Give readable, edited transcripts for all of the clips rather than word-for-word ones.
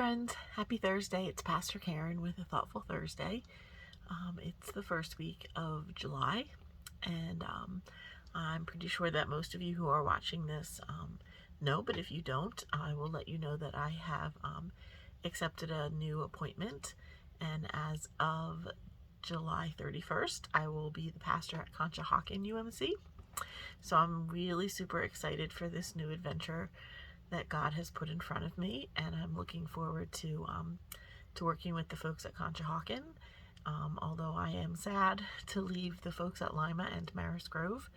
friends, happy Thursday. It's Pastor Karen with a Thoughtful Thursday. It's the first week of July, and I'm pretty sure that most of you who are watching this know, but if you don't, I will let you know that I have accepted a new appointment, and as of July 31st, I will be the pastor at Conshohocken UMC. So I'm really super excited for this new adventure that God has put in front of me, and I'm looking forward to working with the folks at Conshohocken. Although I am sad to leave the folks at Lima and Maris Grove.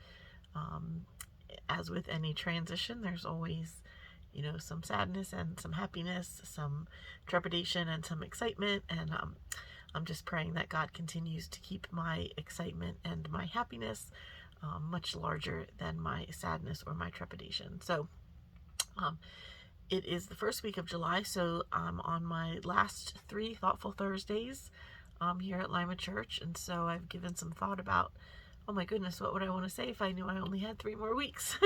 As with any transition, there's always, some sadness and some happiness, some trepidation and some excitement, and I'm just praying that God continues to keep my excitement and my happiness much larger than my sadness or my trepidation. So it is the first week of July, so I'm on my last 3 Thoughtful Thursdays here at Lima Church, and so I've given some thought about, oh my goodness, what would I want to say if I knew I only had 3 more weeks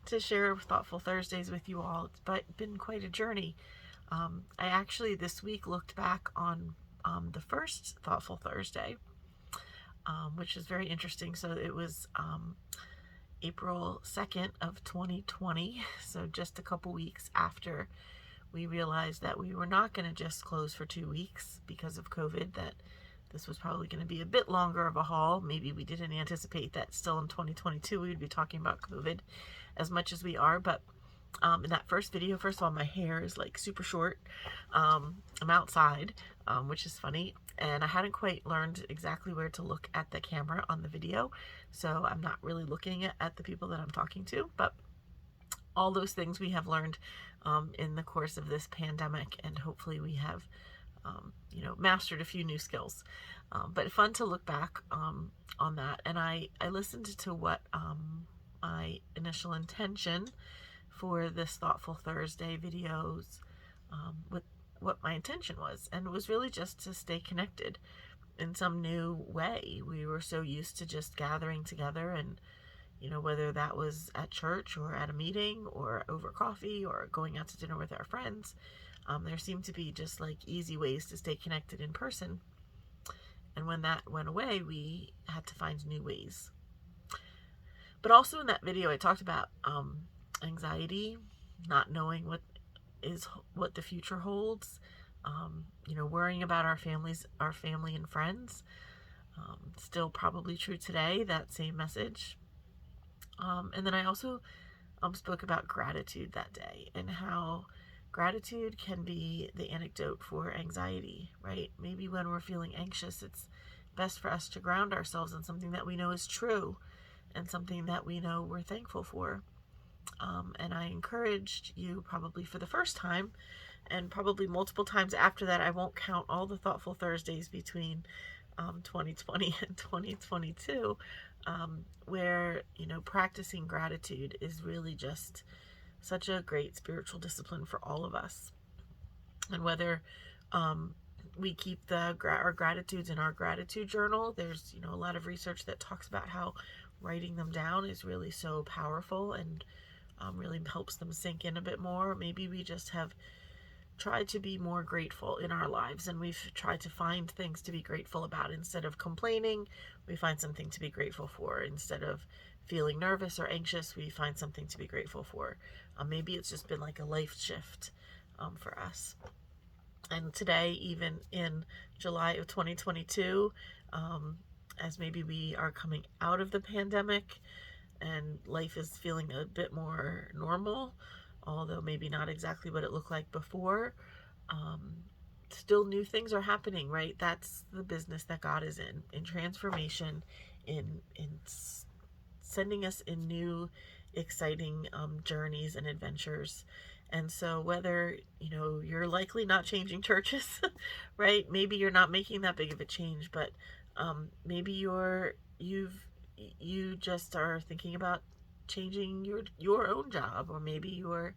to share Thoughtful Thursdays with you all. It's been quite a journey. I actually this week looked back on the first Thoughtful Thursday, which is very interesting. So it was April 2nd of 2020, so just a couple weeks after we realized that we were not going to just close for 2 weeks because of COVID, that this was probably going to be a bit longer of a haul. Maybe we didn't anticipate that still in 2022 we would be talking about COVID as much as we are, but in that first video, first of all, my hair is like super short. I'm outside, which is funny, and I hadn't quite learned exactly where to look at the camera on the video, so I'm not really looking at the people that I'm talking to, but all those things we have learned in the course of this pandemic, and hopefully we have mastered a few new skills, but fun to look back on that. And I listened to what my initial intention for this Thoughtful Thursday videos, what my intention was, and it was really just to stay connected in some new way. We were so used to just gathering together, and whether that was at church or at a meeting or over coffee or going out to dinner with our friends, there seemed to be just like easy ways to stay connected in person. And when that went away, we had to find new ways. But also in that video, I talked about anxiety, not knowing what the future holds, worrying about our family and friends. Still probably true today, that same message. And then I also spoke about gratitude that day, and how gratitude can be the antidote for anxiety, right? Maybe when we're feeling anxious, it's best for us to ground ourselves in something that we know is true and something that we know we're thankful for. And I encouraged you, probably for the first time, and probably multiple times after that, I won't count all the Thoughtful Thursdays between 2020 and 2022, where, practicing gratitude is really just such a great spiritual discipline for all of us. And whether we keep our gratitudes in our gratitude journal, there's, a lot of research that talks about how writing them down is really so powerful and really helps them sink in a bit more. Maybe we just have tried to be more grateful in our lives, and we've tried to find things to be grateful about. Instead of complaining, we find something to be grateful for. Instead of feeling nervous or anxious, we find something to be grateful for. Maybe it's just been like a life shift for us. And today, even in July of 2022, as maybe we are coming out of the pandemic and life is feeling a bit more normal, although maybe not exactly what it looked like before, still new things are happening, right? That's the business that God is in transformation, in sending us in new, exciting journeys and adventures. And so whether, you're likely not changing churches, right? Maybe you're not making that big of a change, but maybe you just are thinking about changing your own job, or maybe you're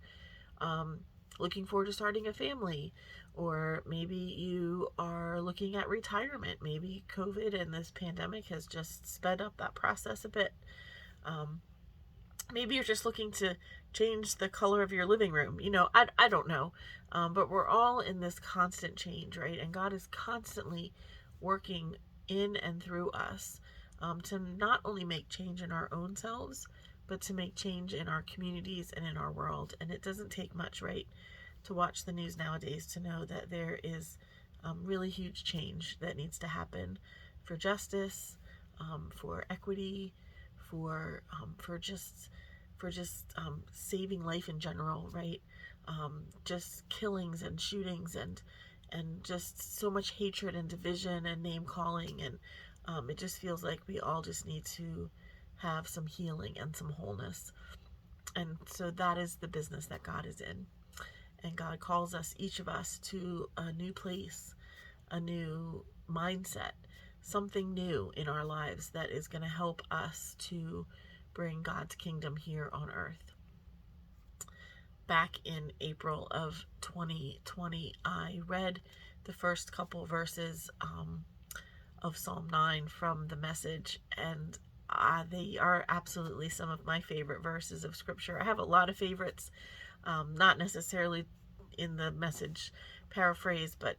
looking forward to starting a family, or maybe you are looking at retirement. Maybe COVID and this pandemic has just sped up that process a bit. Maybe you're just looking to change the color of your living room. I don't know. But we're all in this constant change, right? And God is constantly working in and through us to not only make change in our own selves, but to make change in our communities and in our world. And it doesn't take much, right, to watch the news nowadays to know that there is really huge change that needs to happen for justice, for equity, for just saving life in general, right? Just killings and shootings and just so much hatred and division and name calling, and it just feels like we all just need to have some healing and some wholeness. And so that is the business that God is in. And God calls us, each of us, to a new place, a new mindset, something new in our lives that is going to help us to bring God's kingdom here on earth. Back in April of 2020, I read the first couple verses of Psalm 9 from the Message, and they are absolutely some of my favorite verses of Scripture. I have a lot of favorites, not necessarily in the Message paraphrase, but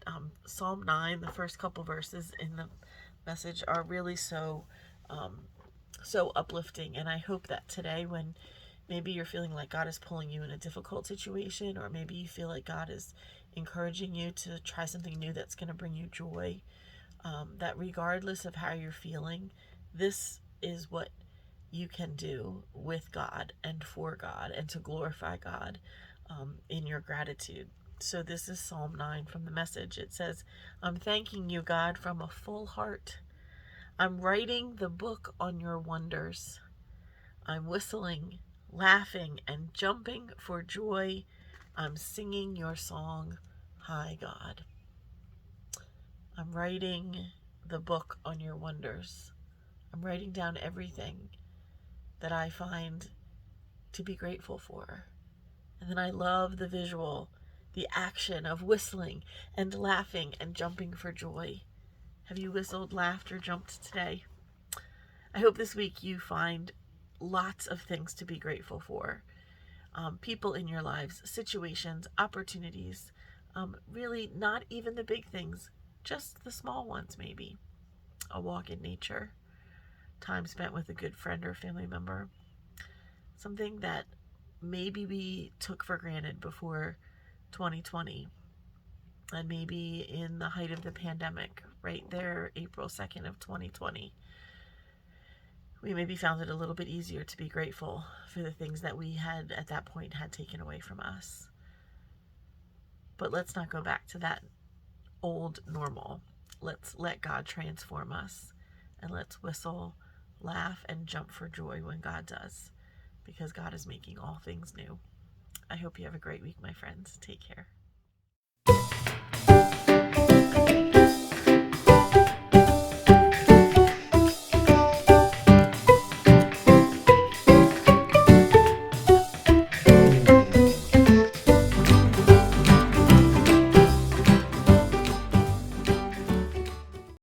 Psalm 9, the first couple verses in the Message are really so uplifting. And I hope that today, when maybe you're feeling like God is pulling you in a difficult situation, or maybe you feel like God is encouraging you to try something new that's going to bring you joy, that regardless of how you're feeling, this is what you can do with God and for God and to glorify God in your gratitude. So this is Psalm 9 from the Message. It says, "I'm thanking you, God, from a full heart. I'm writing the book on your wonders. I'm whistling, laughing, and jumping for joy. I'm singing your song, High God." I'm writing the book on your wonders. I'm writing down everything that I find to be grateful for. And then I love the visual, the action of whistling and laughing and jumping for joy. Have you whistled, laughed, or jumped today? I hope this week you find lots of things to be grateful for. People in your lives, situations, opportunities, really not even the big things, just the small ones maybe. A walk in nature, time spent with a good friend or family member, something that maybe we took for granted before 2020, and maybe in the height of the pandemic, right there, April 2nd of 2020, we maybe found it a little bit easier to be grateful for the things that we had at that point had taken away from us. But let's not go back to that old normal. Let's let God transform us, and let's whistle, laugh, and jump for joy when God does, because God is making all things new. I hope you have a great week, my friends. Take care.